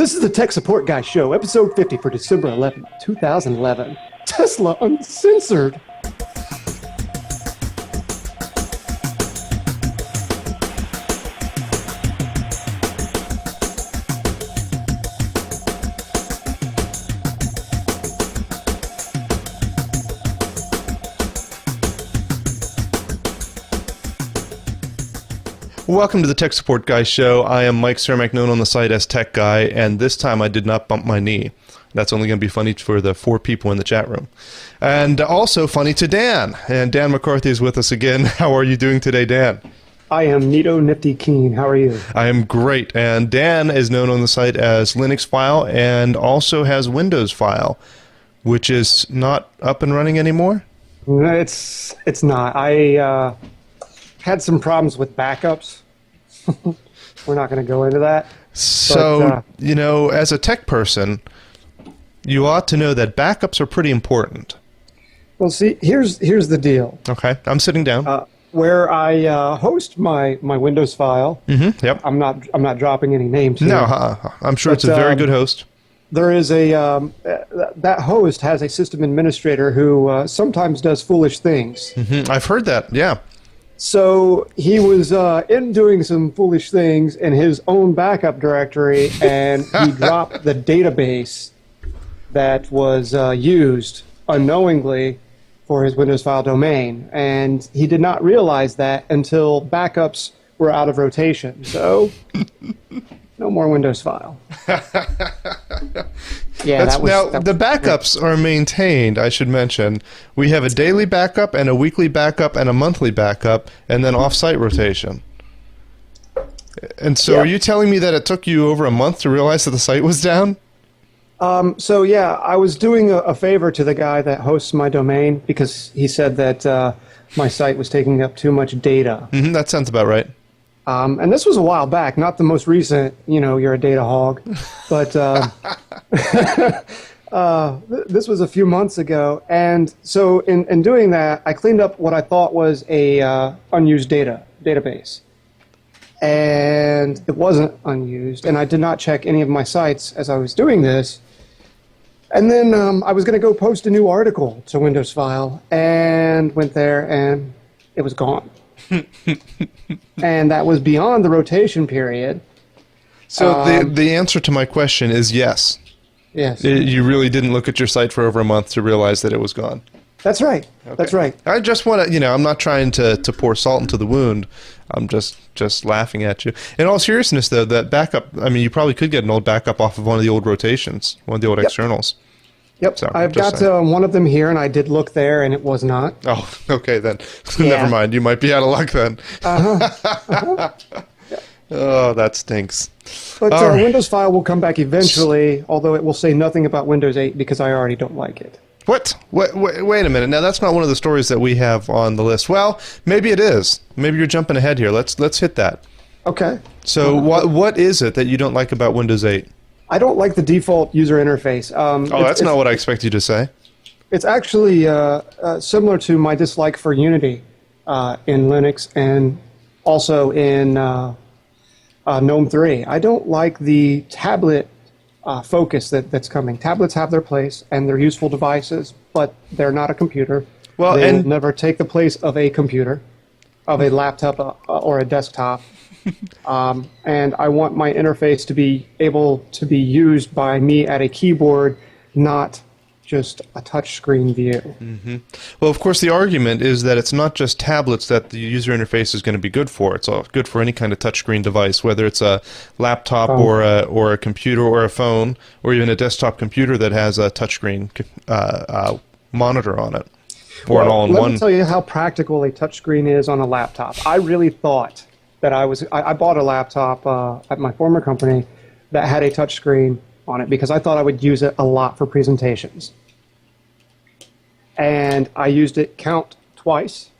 This is the Tech Support Guy Show, episode 50 for December 11th, 2011. Tesla Uncensored. Welcome to the Tech Support Guy Show. I am Mike Cermak, known on the site as Tech Guy, and this time I did not bump my knee. That's only going to be funny for the 4 people in the chat room. And also funny to Dan. And Dan McCarthy is with us again. How are you doing today, Dan? I am Neato Nifty Keen. How are you? I am great. And Dan is known on the site as Linux File and also has Windows File, which is not up and running anymore? No, it's not. I had some problems with backups. We're not going to go into that. So, you know, as a tech person, you ought to know that backups are pretty important. Well, see, here's the deal. Okay, I'm sitting down. Where I host my Windows File. Mm-hmm, yep. I'm not dropping any names here. No, I'm sure it's a very good host. There is that host has a system administrator who sometimes does foolish things. Mm-hmm. I've heard that, yeah. So he was in doing some foolish things in his own backup directory, and he dropped the database that was used unknowingly for his Windows File domain. And he did not realize that until backups were out of rotation. So no more Windows File. Yeah, the backups are maintained, I should mention. We have a daily backup and a weekly backup and a monthly backup, and then off-site rotation. And so Yeah. Are you telling me that it took you over a month to realize that the site was down? So yeah, I was doing a favor to the guy that hosts my domain because he said that my site was taking up too much data. Mm-hmm, that sounds about right. And this was a while back, not the most recent, you're a data hog, but this was a few months ago. And so in doing that, I cleaned up what I thought was a unused database. And it wasn't unused, and I did not check any of my sites as I was doing this. And then I was going to go post a new article to Windows File, and went there, and it was gone. And that was beyond the rotation period. So the answer to my question is yes. Yes. You really didn't look at your site for over a month to realize that it was gone. That's right. Okay. That's right. I just want to, I'm not trying to pour salt into the wound. I'm just laughing at you. In all seriousness, though, that backup, you probably could get an old backup off of one of the old rotations, one of the old externals. Yep. So, I've got one of them here, and I did look there, and it was not. Oh, okay, then. Yeah. Never mind. You might be out of luck then. Uh-huh. Oh, that stinks. But All right. Windows File will come back eventually, although it will say nothing about Windows 8 because I already don't like it. What? Wait a minute. Now, that's not one of the stories that we have on the list. Well, maybe it is. Maybe you're jumping ahead here. Let's hit that. Okay. So what is it that you don't like about Windows 8? I don't like the default user interface. That's not what I expect you to say. It's actually similar to my dislike for Unity in Linux and also in GNOME 3. I don't like the tablet focus that's coming. Tablets have their place, and they're useful devices, but they're not a computer. Well, They'll never take the place of a computer, of a laptop or a desktop. And I want my interface to be able to be used by me at a keyboard, not just a touchscreen view. Mm-hmm. Well, of course, the argument is that it's not just tablets that the user interface is going to be good for. It's good for any kind of touchscreen device, whether it's a laptop or a computer or a phone, or even a desktop computer that has a touchscreen monitor on it, or an all-in-one. Let me tell you how practical a touchscreen is on a laptop. I really thought that I bought a laptop at my former company that had a touchscreen on it because I thought I would use it a lot for presentations. And I used it twice.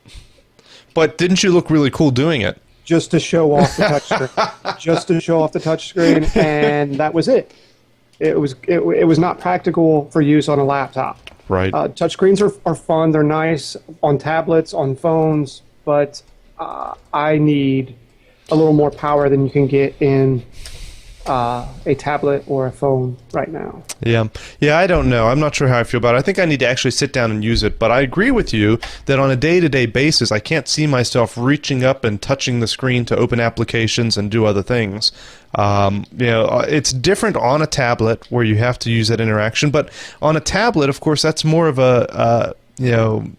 But didn't you look really cool doing it? Just to show off the touchscreen. Just to show off the touchscreen, and that was it. It was not practical for use on a laptop. Right. Touchscreens are fun. They're nice on tablets, on phones, but I need a little more power than you can get in a tablet or a phone right now. Yeah. Yeah, I don't know. I'm not sure how I feel about it. I think I need to actually sit down and use it. But I agree with you that on a day-to-day basis, I can't see myself reaching up and touching the screen to open applications and do other things. It's different on a tablet where you have to use that interaction. But on a tablet, of course, that's more of a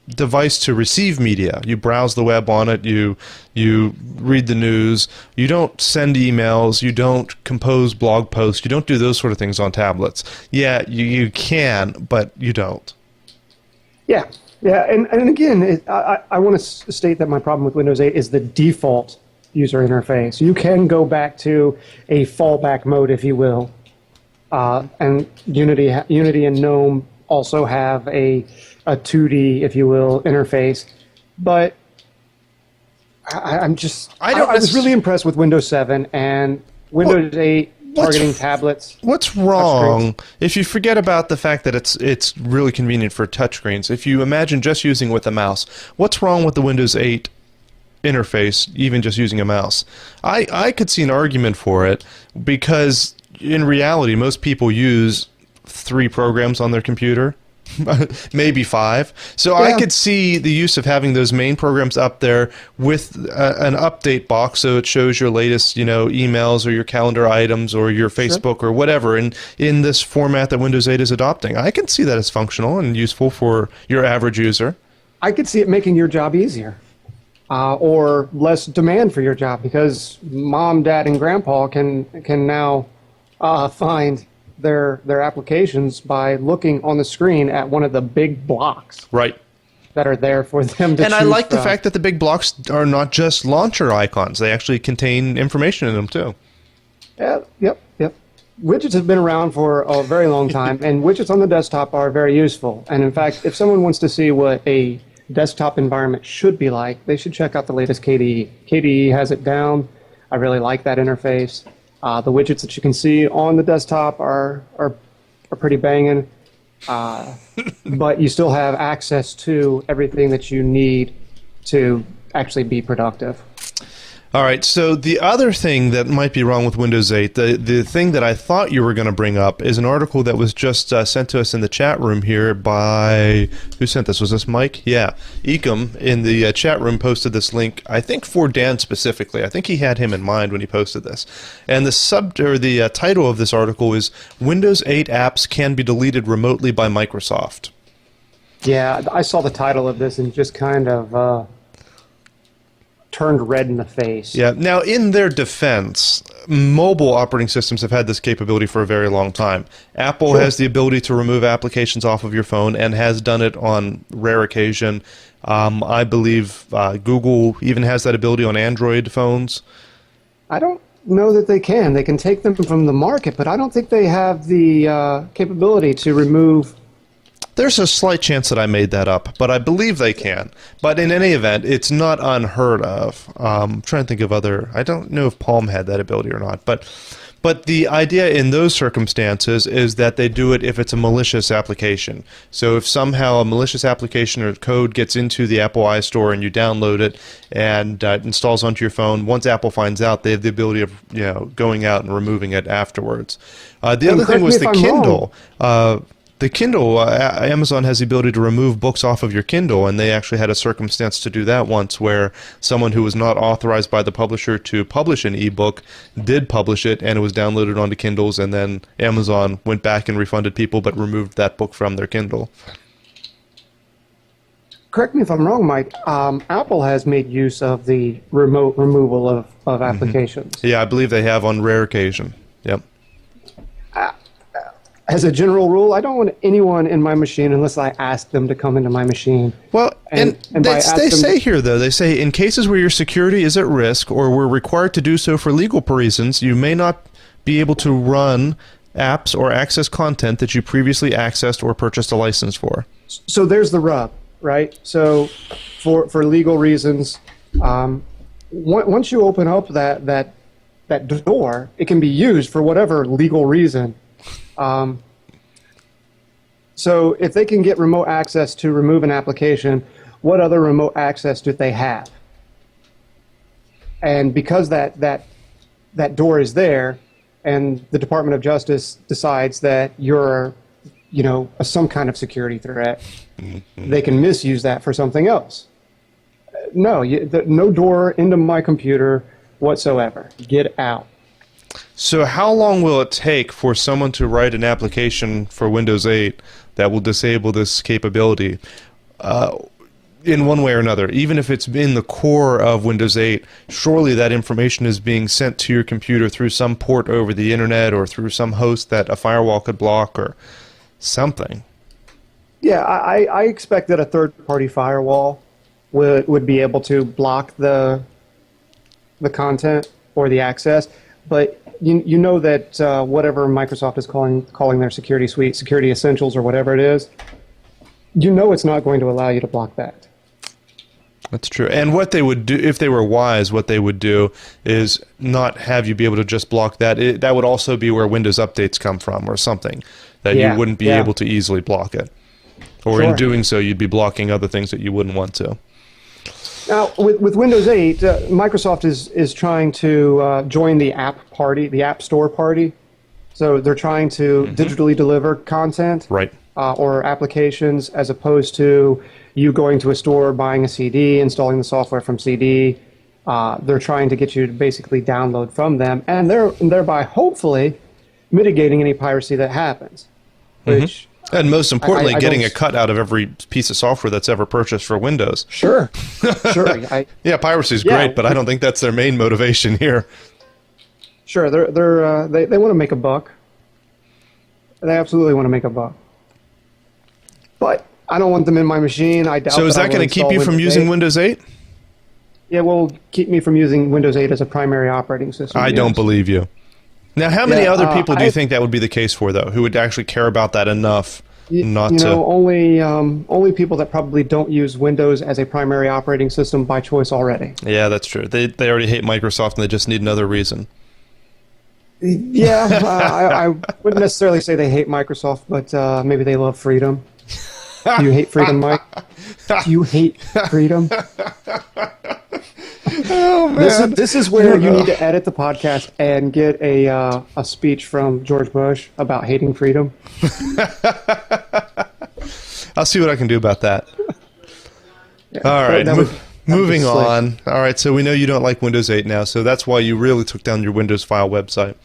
device to receive media. You browse the web on it, you read the news, you don't send emails, you don't compose blog posts, you don't do those sort of things on tablets. Yeah, you can, but you don't. Yeah, and again, I want to state that my problem with Windows 8 is the default user interface. You can go back to a fallback mode, if you will, and Unity and GNOME also have a 2D, if you will, interface, but I was really impressed with Windows 7 and Windows 8 targeting tablets. What's wrong if you forget about the fact that it's really convenient for touchscreens? If you imagine just using with a mouse, what's wrong with the Windows 8 interface, even just using a mouse? I could see an argument for it because in reality, most people use 3 programs on their computer. Maybe 5. So yeah. I could see the use of having those main programs up there with an update box so it shows your latest, emails or your calendar items or your Facebook or whatever in this format that Windows 8 is adopting. I can see that as functional and useful for your average user. I could see it making your job easier or less demand for your job because mom, dad, and grandpa can now find their applications by looking on the screen at one of the big blocks that are there for them to choose. And I like the fact that the big blocks are not just launcher icons. They actually contain information in them too. Yeah, yep. Widgets have been around for a very long time, and widgets on the desktop are very useful. And in fact, if someone wants to see what a desktop environment should be like, they should check out the latest KDE. KDE has it down. I really like that interface. The widgets that you can see on the desktop are pretty banging, but you still have access to everything that you need to actually be productive. All right, so the other thing that might be wrong with Windows 8, the thing that I thought you were going to bring up is an article that was just sent to us in the chat room here by, who sent this? Was this Mike? Yeah, Ecom in the chat room posted this link, I think for Dan specifically. I think he had him in mind when he posted this. And the title of this article is Windows 8 apps can be deleted remotely by Microsoft. Yeah, I saw the title of this and just kind of turned red in the face. Yeah. Now, in their defense, mobile operating systems have had this capability for a very long time. Apple has the ability to remove applications off of your phone and has done it on rare occasion. I believe Google even has that ability on Android phones. I don't know that they can. They can take them from the market, but I don't think they have the capability to remove. There's a slight chance that I made that up, but I believe they can. But in any event, it's not unheard of. I'm trying to think of other. I don't know if Palm had that ability or not, but the idea in those circumstances is that they do it if it's a malicious application. So if somehow a malicious application or code gets into the Apple iStore and you download it and it installs onto your phone, once Apple finds out, they have the ability of going out and removing it afterwards. The other thing was the Kindle. The Kindle, Amazon has the ability to remove books off of your Kindle, and they actually had a circumstance to do that once where someone who was not authorized by the publisher to publish an ebook did publish it, and it was downloaded onto Kindles, and then Amazon went back and refunded people but removed that book from their Kindle. Correct me if I'm wrong, Mike. Apple has made use of the remote removal of applications. Yeah, I believe they have on rare occasion. Yep. As a general rule, I don't want anyone in my machine unless I ask them to come into my machine. Well, and they say here, though, they say, in cases where your security is at risk or we're required to do so for legal reasons, you may not be able to run apps or access content that you previously accessed or purchased a license for. So there's the rub, right? So for legal reasons, once you open up that door, it can be used for whatever legal reason. So if they can get remote access to remove an application, what other remote access do they have? And because that door is there, and the Department of Justice decides that you're, some kind of security threat, they can misuse that for something else. No, no door into my computer whatsoever. Get out. So how long will it take for someone to write an application for Windows 8 that will disable this capability in one way or another? Even if it's in the core of Windows 8, surely that information is being sent to your computer through some port over the internet or through some host that a firewall could block or something. Yeah, I expect that a third-party firewall would be able to block the content or the access, but you know that whatever Microsoft is calling their security suite, Security Essentials or whatever it is, it's not going to allow you to block that. That's true. And what they would do, if they were wise, what they would do is not have you be able to just block that. That would also be where Windows updates come from or something, that you wouldn't be able to easily block it. Or in doing so, you'd be blocking other things that you wouldn't want to. Now, with Windows 8, Microsoft is trying to join the App Store party. So they're trying to digitally deliver content or applications as opposed to you going to a store, buying a CD, installing the software from CD. They're trying to get you to basically download from them, and thereby hopefully mitigating any piracy that happens. Which and most importantly, getting a cut out of every piece of software that's ever purchased for Windows. Sure. Yeah, piracy is great, but I don't think that's their main motivation here. Sure, they want to make a buck. They absolutely want to make a buck. But I don't want them in my machine. I doubt. So is that going to keep you from using Windows 8? Yeah, well, keep me from using Windows 8 as a primary operating system. I don't believe you. Now, how many other people do you think that would be the case for, though, who would actually care about that enough not to... Only people that probably don't use Windows as a primary operating system by choice already. Yeah, that's true. They already hate Microsoft, and they just need another reason. Yeah, I wouldn't necessarily say they hate Microsoft, but maybe they love freedom. Do you hate freedom, Mike? Do you hate freedom? Oh, man. This is where you need to edit the podcast and get a speech from George Bush about hating freedom. I'll see what I can do about that. Yeah, all right, moving on. All right, so we know you don't like Windows 8 now, so that's why you really took down your Windows File website.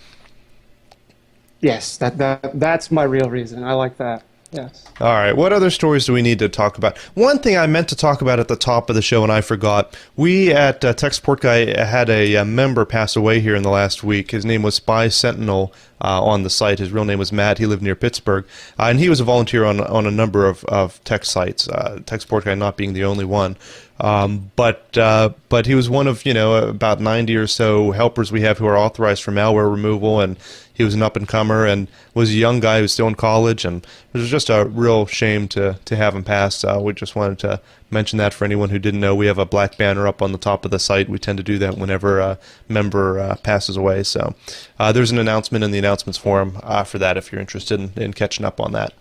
Yes, that's my real reason. I like that. Yes. All right. What other stories do we need to talk about? One thing I meant to talk about at the top of the show and I forgot. We at Tech Support Guy had a member pass away here in the last week. His name was Spy Sentinel on the site. His real name was Matt. He lived near Pittsburgh. And he was a volunteer on a number of tech sites, Tech Support Guy not being the only one. But he was one of, about 90 or so helpers we have who are authorized for malware removal, and he was an up-and-comer and was a young guy who was still in college, and it was just a real shame to have him pass. We just wanted to mention that for anyone who didn't know. We have a black banner up on the top of the site. We tend to do that whenever a member passes away. So there's an announcement in the announcements forum for that if you're interested in catching up on that.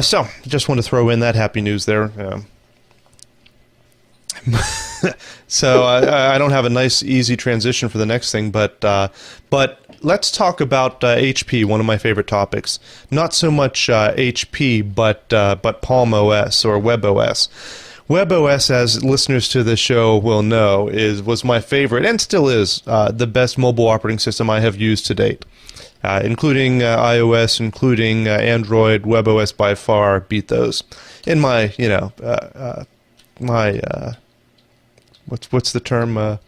So just want to throw in that happy news there. So I don't have a nice, easy transition for the next thing, but let's talk about HP, one of my favorite topics. Not so much HP, but Palm OS or webOS. webOS, as listeners to this show will know, was my favorite and still is the best mobile operating system I have used to date. Including iOS, including Android, webOS by far beat those. In my, what's the term?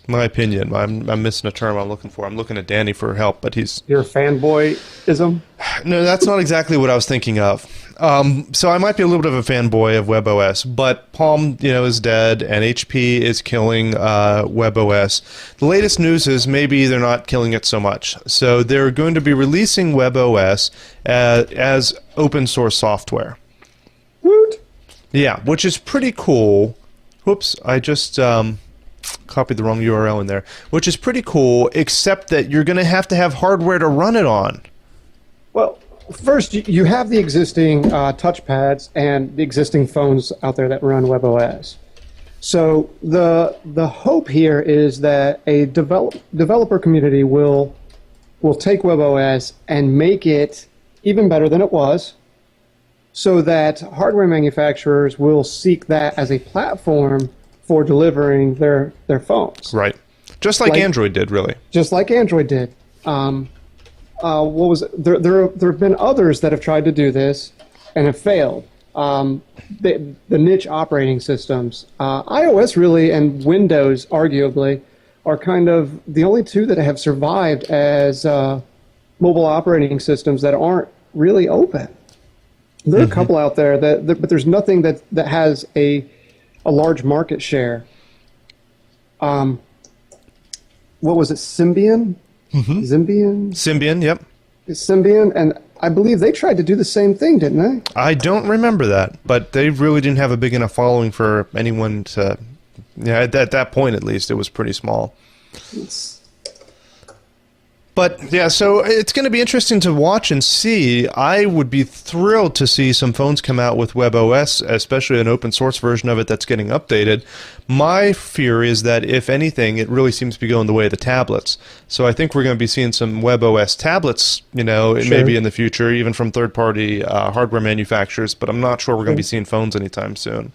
My opinion. I'm missing a term I'm looking for. I'm looking at Danny for help, but he's... Your fanboyism? No, that's not exactly what I was thinking of. So I might be a little bit of a fanboy of webOS, but Palm, is dead, and HP is killing webOS. The latest news is maybe they're not killing it so much. So they're going to be releasing webOS as open source software. Woot! Yeah, which is pretty cool. Whoops, I just copied the wrong URL in there. Which is pretty cool, except that you're going to have hardware to run it on. Well, first, you have the existing touchpads and the existing phones out there that run webOS. So the hope here is that a developer community will will take webOS and make it even better than it was, so that hardware manufacturers will seek that as a platform for delivering their phones. Right. Just like Android did, really. Just like Android did. What was it? There have been others that have tried to do this and have failed. The niche operating systems, iOS really and Windows arguably, are kind of the only two that have survived as mobile operating systems that aren't really open. There are a couple out there but there's nothing that has a large market share. What was it? Symbian? Symbian, yep. Symbian, and I believe they tried to do the same thing, didn't they? I don't remember that, but they really didn't have a big enough following for anyone to... Yeah, at that point, at least, it was pretty small. But, yeah, so it's going to be interesting to watch and see. I would be thrilled to see some phones come out with webOS, especially an open source version of it that's getting updated. My fear is that, if anything, it really seems to be going the way of the tablets. So I think we're going to be seeing some webOS tablets, maybe in the future, even from third-party hardware manufacturers, but I'm not sure we're going to be seeing phones anytime soon.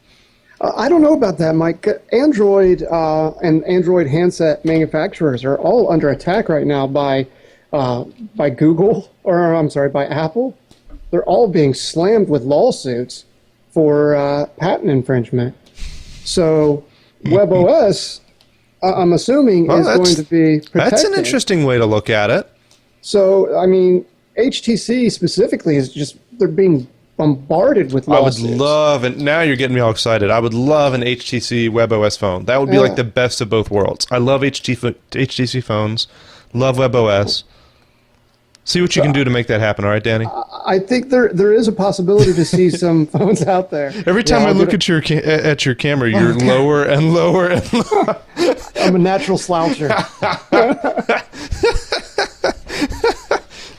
I don't know about that, Mike. Android and Android handset manufacturers are all under attack right now by Google, or I'm sorry, by Apple. They're all being slammed with lawsuits for patent infringement. So WebOS, I'm assuming, is going to be protected. That's an interesting way to look at it. So, I mean, HTC specifically is just, they're being bombarded with lawsuits. I would love, and now you're getting me all excited, I would love an HTC webOS phone. That would be like the best of both worlds. I love HTC phones, love webOS. See what you can do to make that happen, all right, Danny? I think there is a possibility to see some phones out there. Every time I look at your camera, you're lower and lower and lower. I'm a natural sloucher.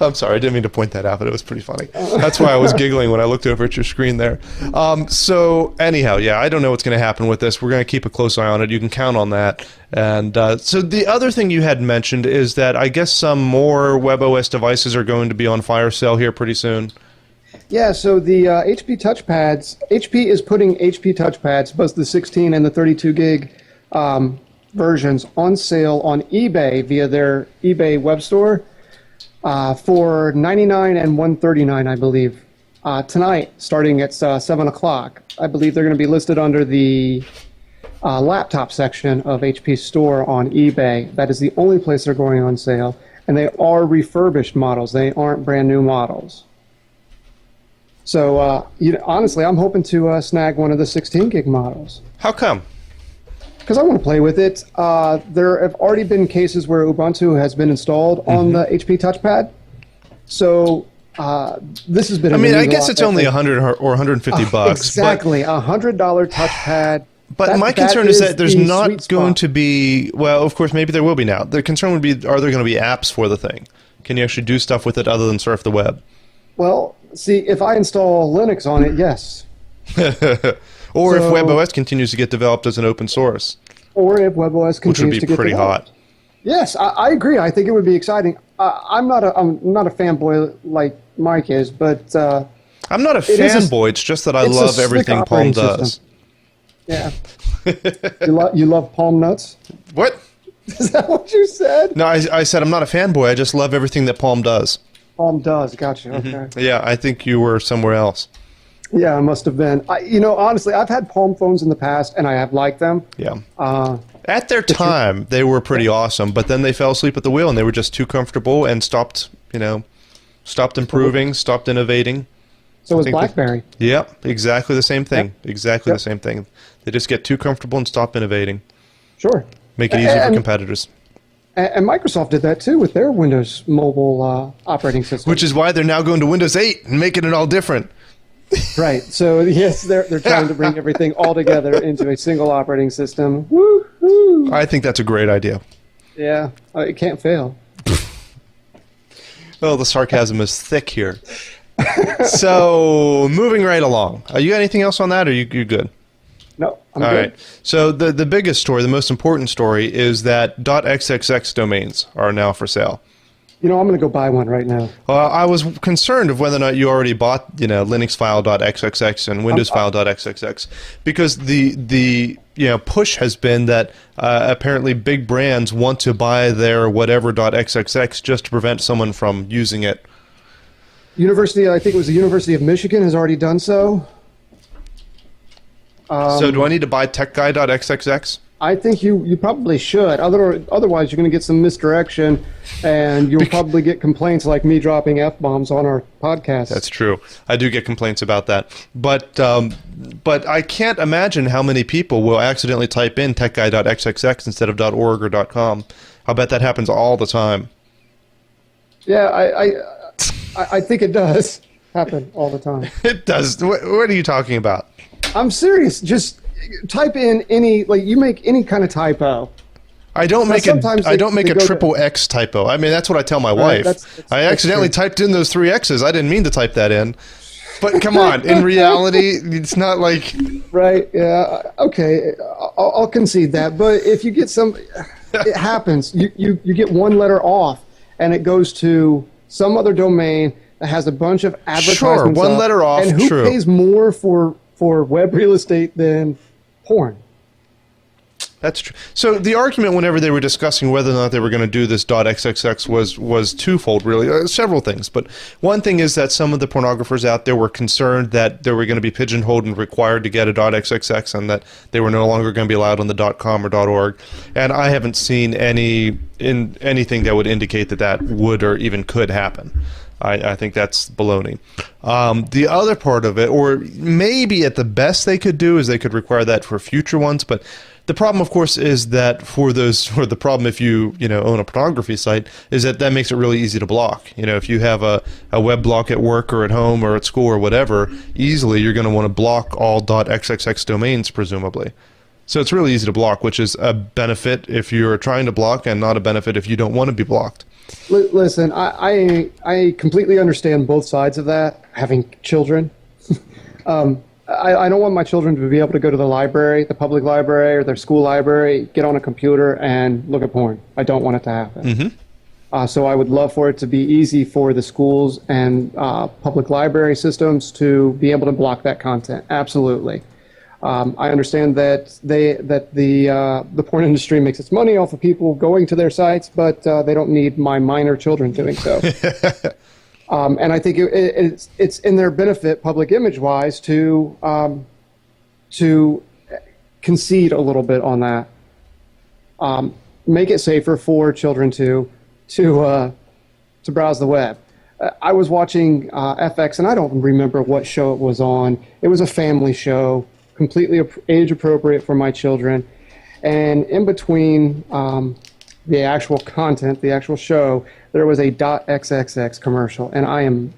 I'm sorry, I didn't mean to point that out, but it was pretty funny. That's why I was giggling when I looked over at your screen there. So anyhow, yeah, I don't know what's going to happen with this. We're going to keep a close eye on it. You can count on that. And so the other thing you had mentioned is that I guess some more webOS devices are going to be on fire sale here pretty soon. Yeah, so the HP touchpads, HP is putting HP touchpads, both the 16 and the 32 gig versions, on sale on eBay via their eBay web store. For $99 and $139, I believe, tonight, starting at 7 o'clock. I believe they're going to be listed under the laptop section of HP's store on eBay. That is the only place they're going on sale. And they are refurbished models. They aren't brand new models. So, honestly, I'm hoping to snag one of the 16 gig models. How come? Because I want to play with it. There have already been cases where Ubuntu has been installed on the HP touchpad. So this has been. I guess it's only $100 or $150. Exactly, $100 touchpad. But my concern is that there's not going to be. Well, of course, maybe there will be now. The concern would be: are there going to be apps for the thing? Can you actually do stuff with it other than surf the web? Well, see, if I install Linux on it, yes. Or if webOS continues to get developed as an open source. Or if webOS continues to get developed. Which would be pretty hot. Yes, I agree. I think it would be exciting. I'm not a fanboy like Mike is, but... I'm not a fanboy. It's just that I love everything Palm does. Yeah. you love Palm nuts? What? Is that what you said? No, I said I'm not a fanboy. I just love everything that Palm does. Palm does. Gotcha. Okay. Yeah, I think you were somewhere else. Yeah, I must have been. Honestly, I've had Palm phones in the past, and I have liked them. Yeah. At their time, they were pretty awesome, but then they fell asleep at the wheel, and they were just too comfortable and stopped improving, stopped innovating. So was BlackBerry. Yep, exactly the same thing. Yep. Exactly the same thing. They just get too comfortable and stop innovating. Sure. Make it easy for competitors. And Microsoft did that too with their Windows mobile operating system. Which is why they're now going to Windows 8 and making it all different. Right. So yes, they're trying to bring everything all together into a single operating system. Woo-hoo. I think that's a great idea. Yeah, it can't fail. Oh, the sarcasm is thick here. So, moving right along. You got anything else on that, or you good? No, I'm all good. Right. So the biggest story, the most important story, is that .xxx domains are now for sale. You know, I'm going to go buy one right now. I was concerned of whether or not you already bought, linuxfile.xxx and windowsfile.xxx, because the push has been that apparently big brands want to buy their whatever .xxx just to prevent someone from using it. I think it was the University of Michigan has already done so. So do I need to buy techguy.xxx? I think you probably should. Otherwise, you're going to get some misdirection, and you'll probably get complaints like me dropping F-bombs on our podcast. That's true. I do get complaints about that. But I can't imagine how many people will accidentally type in techguy.xxx instead of .org or .com. I'll bet that happens all the time. Yeah, I think it does happen all the time. It does. What are you talking about? I'm serious. Just type in you make any kind of typo. I don't make a triple X typo. I mean, that's what I tell my wife. I accidentally typed in those 3 X's. I didn't mean to type that in. But come on, in reality, it's not like... Right, yeah. Okay, I'll concede that. But if you get it happens. You get one letter off, and it goes to some other domain that has a bunch of advertisements. Sure, one letter off, and who pays more for web real estate than porn? That's true. So the argument whenever they were discussing whether or not they were going to do this .xxx was twofold, really. Several things. But one thing is that some of the pornographers out there were concerned that they were going to be pigeonholed and required to get a .xxx, and that they were no longer going to be allowed on the .com or .org. And I haven't seen anything that would indicate that would or even could happen. I think that's baloney. The other part of it, or maybe at the best they could do, is they could require that for future ones. But the problem, of course, is that the problem if you own a pornography site is that makes it really easy to block. If you have a web block at work or at home or at school or whatever, easily you're going to want to block all .xxx domains, presumably. So it's really easy to block, which is a benefit if you're trying to block and not a benefit if you don't want to be blocked. Listen, I completely understand both sides of that, having children. I don't want my children to be able to go to the library, the public library or their school library, get on a computer and look at porn. I don't want it to happen. Mm-hmm. So I would love for it to be easy for the schools and public library systems to be able to block that content. Absolutely. I understand that the porn industry makes its money off of people going to their sites, but they don't need my minor children doing so. And I think it's in their benefit, public image-wise, to concede a little bit on that. Make it safer for children to browse the web. I was watching FX, and I don't remember what show it was on. It was a family show, completely age appropriate for my children, and in between the actual content, the actual show, there was a .xxx commercial, and I am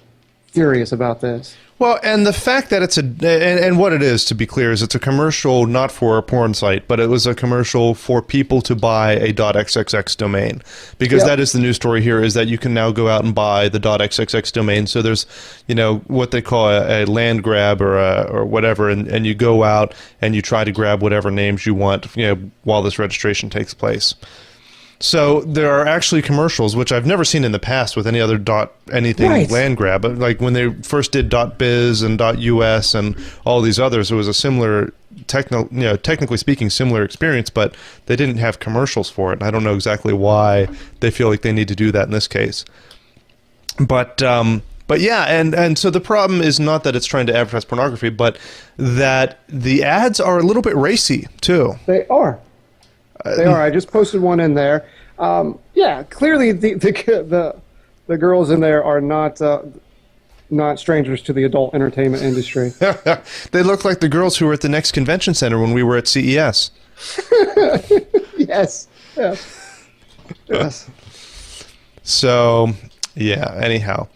furious about this. Well, and the fact that and what it is, to be clear, is it's a commercial not for a porn site, but it was a commercial for people to buy a .xxx domain. Because that is the news story here, is that you can now go out and buy the .xxx domain. So there's, what they call a land grab or whatever, and you go out and you try to grab whatever names you want, while this registration takes place. So there are actually commercials, which I've never seen in the past with any other land grab. Like when they first did .biz and .us and all these others, it was a similar, technically speaking, similar experience, but they didn't have commercials for it. And I don't know exactly why they feel like they need to do that in this case. But yeah, and so the problem is not that it's trying to advertise pornography, but that the ads are a little bit racy too. They are. They are. I just posted one in there. Yeah, clearly the girls in there are not strangers to the adult entertainment industry. They look like the girls who were at the next convention center when we were at CES. Yes. So, yeah. Anyhow.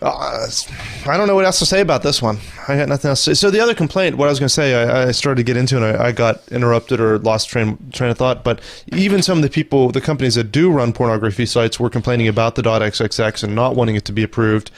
I don't know what else to say about this one. I got nothing else to say. So the other complaint, what I was going to say, I started to get into and I got interrupted or lost train of thought, but even some of the companies that do run pornography sites were complaining about the .xxx and not wanting it to be approved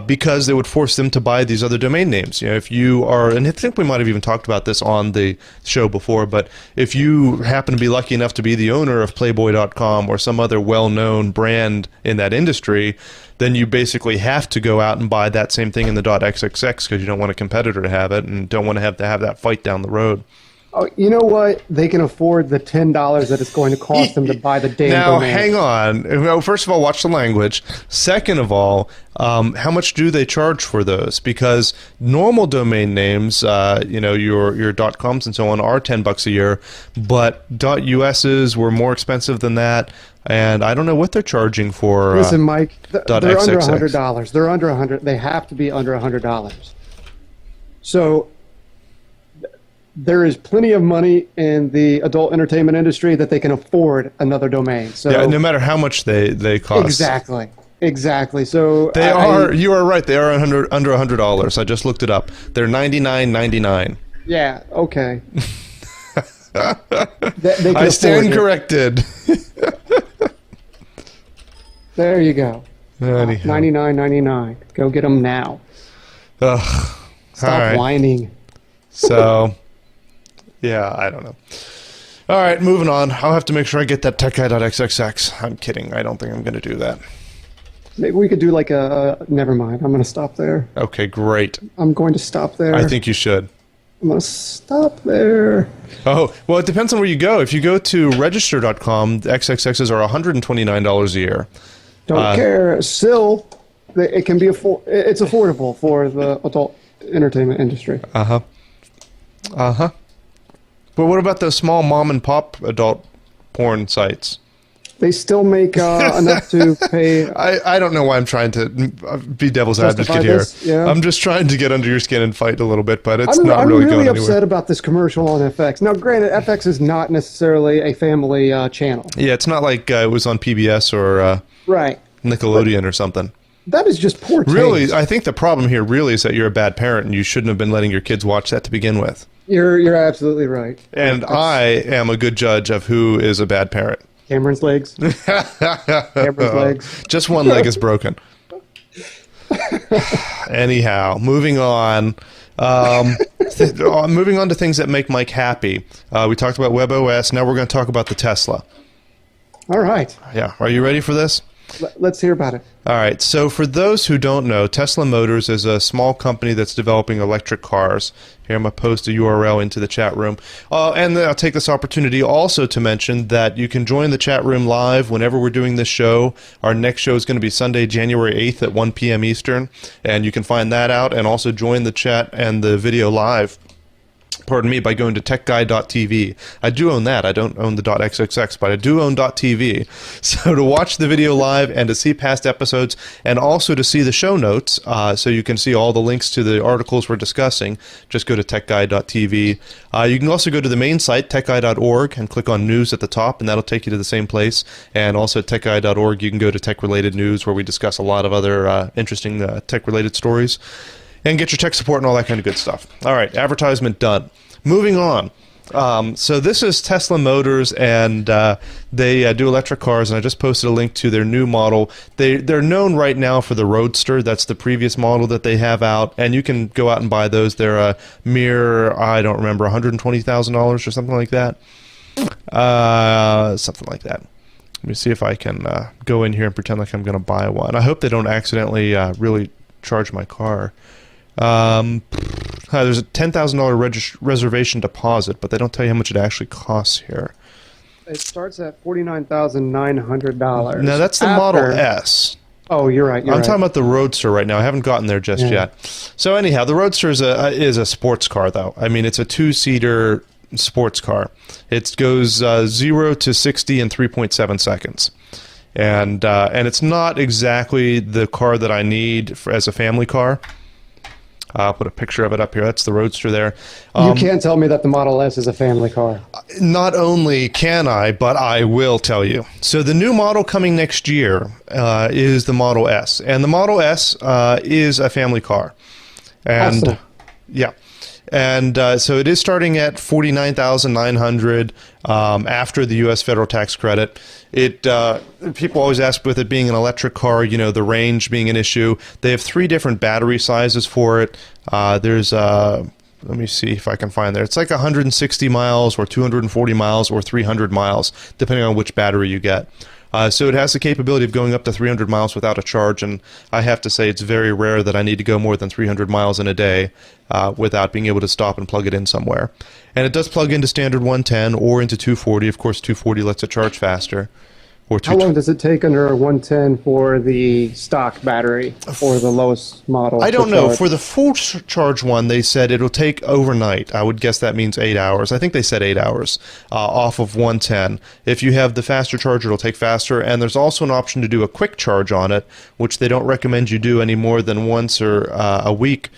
because they would force them to buy these other domain names. You know, if you are, and I think we might have even talked about this on the show before, but if you happen to be lucky enough to be the owner of Playboy.com or some other well-known brand in that industry, then you basically have to go out and buy that same thing in the .xxx because you don't want a competitor to have it and don't want to have that fight down the road. Oh, you know what? They can afford the $10 that it's going to cost them to buy the damn now, domain. hang on. Well, first of all, watch the language. Second of all, how much do they charge for those? Because normal domain names, your .coms and so on, are $10 a year, but .us's were more expensive than that. And I don't know what they're charging for. Listen, Mike, they're under XXX. $100. They're under $100. They have to be under $100. So there is plenty of money in the adult entertainment industry that they can afford another domain. So yeah, no matter how much they cost. Exactly. So you are right. They are under $100. I just looked it up. They're $99.99. Yeah. Okay. they I stand corrected. There you go. $99.99. Go get them now. Ugh. Stop whining. So, yeah, I don't know. All right, moving on. I'll have to make sure I get that techguy.xxx. I'm kidding. I don't think I'm going to do that. Maybe we could do like never mind. I'm going to stop there. Okay, great. I'm going to stop there. I think you should. I'm going to stop there. Oh, well, it depends on where you go. If you go to register.com, the XXXs are $129 a year. Don't care. Still, it can be it's affordable for the adult entertainment industry. But what about those small mom and pop adult porn sites? They still make enough to pay. I don't know why I'm trying to be devil's advocate here. Yeah. I'm just trying to get under your skin and fight a little bit, but it's not really going anywhere. I'm really upset about this commercial on FX. Now, granted, FX is not necessarily a family channel. Yeah, it's not like it was on PBS or right. Nickelodeon or something. That is just poor taste. Really, I think the problem here really is that you're a bad parent and you shouldn't have been letting your kids watch that to begin with. You're absolutely right. And I am a good judge of who is a bad parent. Cameron's legs. Cameron's legs. Just one leg is broken. Anyhow, moving on. Moving on to things that make Mike happy. We talked about webOS. Now we're going to talk about the Tesla. All right. Yeah. Are you ready for this? Let's hear about it. All right. So for those who don't know, Tesla Motors is a small company that's developing electric cars. Here, I'm going to post a URL into the chat room. And I'll take this opportunity also to mention that you can join the chat room live whenever we're doing this show. Our next show is going to be Sunday, January 8th at 1 p.m. Eastern. And you can find that out and also join the chat and the video live. Pardon me, by going to techguy.tv. I do own that. I don't own the .xxx, but I do own .tv. So to watch the video live and to see past episodes and also to see the show notes, so you can see all the links to the articles we're discussing, just go to techguy.tv. You can also go to the main site, techguy.org, and click on news at the top, and that'll take you to the same place. And also at techguy.org, you can go to tech-related news, where we discuss a lot of other interesting tech-related stories. And get your tech support and all that kind of good stuff. All right, advertisement done. Moving on. So this is Tesla Motors, and they do electric cars, and I just posted a link to their new model. They're known right now for the Roadster. That's the previous model that they have out, and you can go out and buy those. They're a mere, I don't remember, $120,000 or something like that. Something like that. Let me see if I can go in here and pretend like I'm going to buy one. I hope they don't accidentally really charge my car. There's a $10,000 reservation deposit, but they don't tell you how much it actually costs here. It starts at $49,900. Now that's the Model S. Oh, you're right. I'm talking about the Roadster right now. I haven't gotten there just yet. So anyhow, the Roadster is a sports car, though. I mean, it's a two-seater sports car. It goes 0 to 60 in 3.7 seconds. And it's not exactly the car that I need as a family car. I'll put a picture of it up here. That's the Roadster there. You can't tell me that the Model S is a family car. Not only can I, but I will tell you. So the new model coming next year is the Model S. And the Model S is a family car. And Awesome. yeah. And so it is starting at $49,900 after the U.S. federal tax credit. People always ask, with it being an electric car, the range being an issue. They have 3 different battery sizes for it. There's let me see if I can find there. It's like 160 miles or 240 miles or 300 miles, depending on which battery you get. So it has the capability of going up to 300 miles without a charge, and I have to say it's very rare that I need to go more than 300 miles in a day without being able to stop and plug it in somewhere. And it does plug into standard 110 or into 240. Of course, 240 lets it charge faster. Or How long does it take under a 110 for the stock battery or the lowest model? I don't know. charge? For the full charge one, they said it'll take overnight. I would guess that means 8 hours. I think they said 8 hours off of 110. If you have the faster charger, it'll take faster. And there's also an option to do a quick charge on it, which they don't recommend you do any more than once or a week,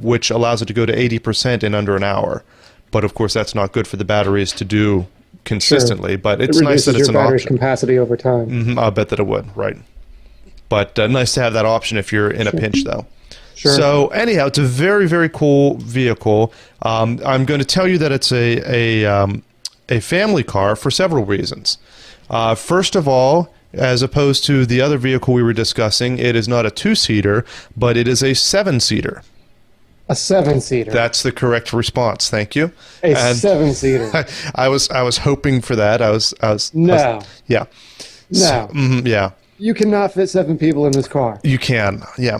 which allows it to go to 80% in under an hour. But of course, that's not good for the batteries to do consistently, but it's nice that it's an battery option. capacity over time. I'll bet that it would, right? But nice to have that option if you're in a pinch, though. Sure. So anyhow, it's a very, very cool vehicle. I'm going to tell you that it's a family car for several reasons. First of all, as opposed to the other vehicle we were discussing, it is not a 2-seater, but it is a 7-seater. A 7-seater. That's the correct response. Thank you. A 7-seater. I was hoping for that. No. Yeah. No. Yeah. You cannot fit 7 people in this car. You can. Yeah.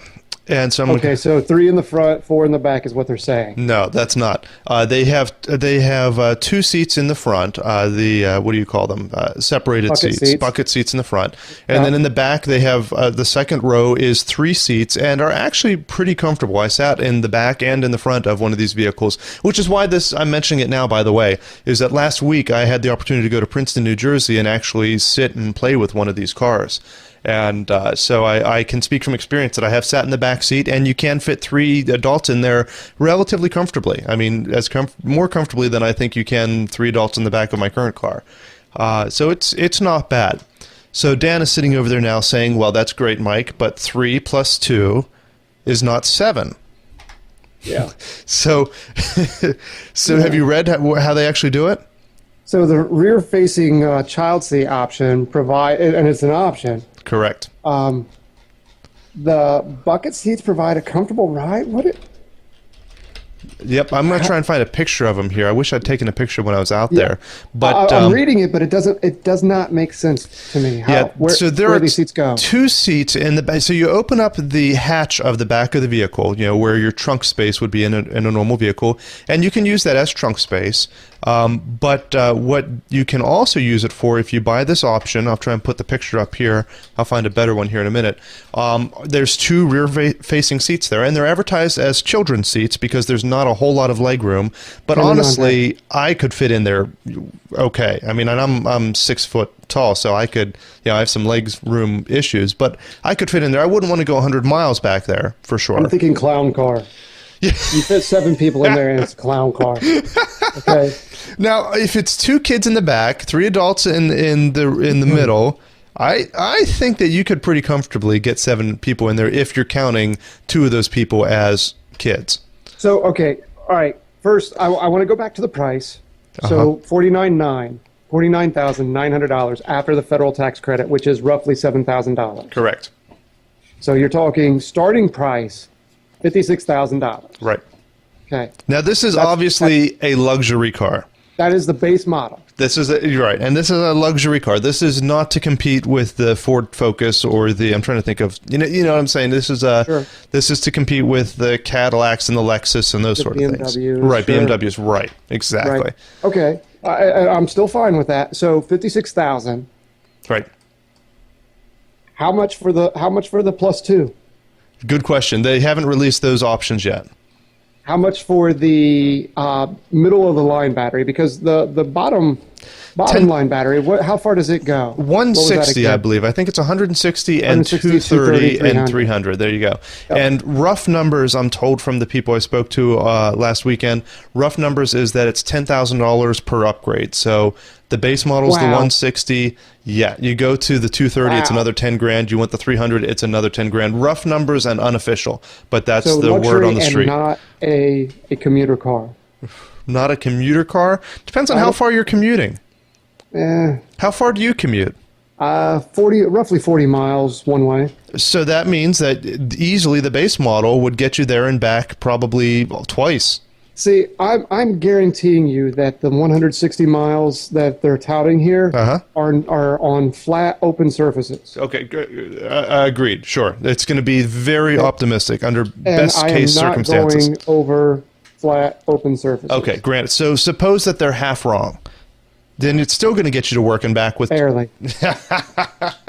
And so Okay, so 3 in the front, 4 in the back is what they're saying. No, that's not. They have 2 seats in the front. What do you call them? Separated seats. Bucket seats in the front. And then in the back they have the second row is 3 seats and are actually pretty comfortable. I sat in the back and in the front of one of these vehicles, which is why I'm mentioning it now, by the way, is that last week I had the opportunity to go to Princeton, New Jersey and actually sit and play with one of these cars. And so I can speak from experience that I have sat in the back seat, and you can fit 3 adults in there relatively comfortably. I mean, more comfortably than I think you can 3 adults in the back of my current car. So it's not bad. So Dan is sitting over there now saying, well, that's great, Mike, but 3 plus 2 is not 7. Yeah. So have you read how they actually do it? So the rear-facing child seat option and it's an option. Correct. The bucket seats provide a comfortable ride. Yep, I'm going to try and find a picture of them here. I wish I'd taken a picture when I was out there. But I'm reading it, but it does not make sense to me. So there where are these seats go? 2 seats in the back. So you open up the hatch of the back of the vehicle, where your trunk space would be in a normal vehicle, and you can use that as trunk space. But what you can also use it for, if you buy this option, I'll try and put the picture up here. I'll find a better one here in a minute. There's 2 rear-facing seats there, and they're advertised as children's seats because there's not a whole lot of leg room. But honestly, I could fit in there okay. I mean, and I'm 6 foot tall, so I could, I have some legs room issues, but I could fit in there. I wouldn't want to go 100 miles back there for sure. I'm thinking clown car. Yeah. You fit 7 people in there, and it's a clown car. Okay. Now, if it's 2 kids in the back, 3 adults in the middle, I think that you could pretty comfortably get 7 people in there if you're counting 2 of those people as kids. So, okay, all right. First, I want to go back to the price. So, $49,900 after the federal tax credit, which is roughly $7,000. Correct. So you're talking starting price, $56,000. Right. Okay. Now, this is obviously a luxury car. That is the base model. You're right, and this is a luxury car. This is not to compete with the Ford Focus or I'm trying to think of, you know what I'm saying? This is This is to compete with the Cadillacs and the Lexus and those sort of things. Right, sure. BMWs, right, exactly. Right. Okay, I'm still fine with that. So $56,000. Right. How much for the plus 2? Good question. They haven't released those options yet. How much for the middle of the line battery? Because the bottom 10 line battery, how far does it go? What was that 160, I again? believe. I think it's 160 and 160, 230 230, and 300. There you go. And rough numbers, I'm told from the people I spoke to last weekend, rough numbers is that it's $10,000 per upgrade. So the base model is the 160. Yeah, you go to the 230, it's another 10 grand. You want the 300, it's another 10 grand. Rough numbers and unofficial, but that's So the word on the luxury street. and not a commuter car. Not a commuter car? Depends on how far you're commuting. How far do you commute? Roughly 40 miles one way. So that means that easily the base model would get you there and back probably twice. See, I'm guaranteeing you that the 160 miles that they're touting here are on flat, open surfaces. Okay, agreed. Sure, it's going to be very optimistic under best case circumstances. And I am not going over flat, open surfaces. Okay, granted. So suppose that they're half wrong. Then it's still going to get you to work and back with... Barely.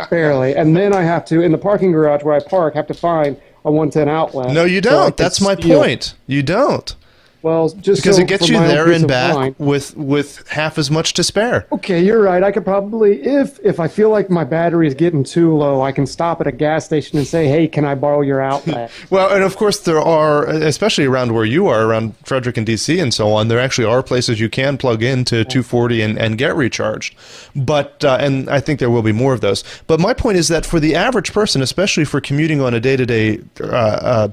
Barely. And then I have to, in the parking garage where I park, have to find a 110 outlet. No, you don't. That's my point. You don't. Well, just because so it gets you there and back with half as much to spare. Okay, you're right. I could probably, if I feel like my battery is getting too low, I can stop at a gas station and say, hey, can I borrow your outlet? Well, and of course there are, especially around where you are, around Frederick and DC and so on, there actually are places you can plug into 240 and get recharged. But, and I think there will be more of those. But my point is that for the average person, especially for commuting on a day-to-day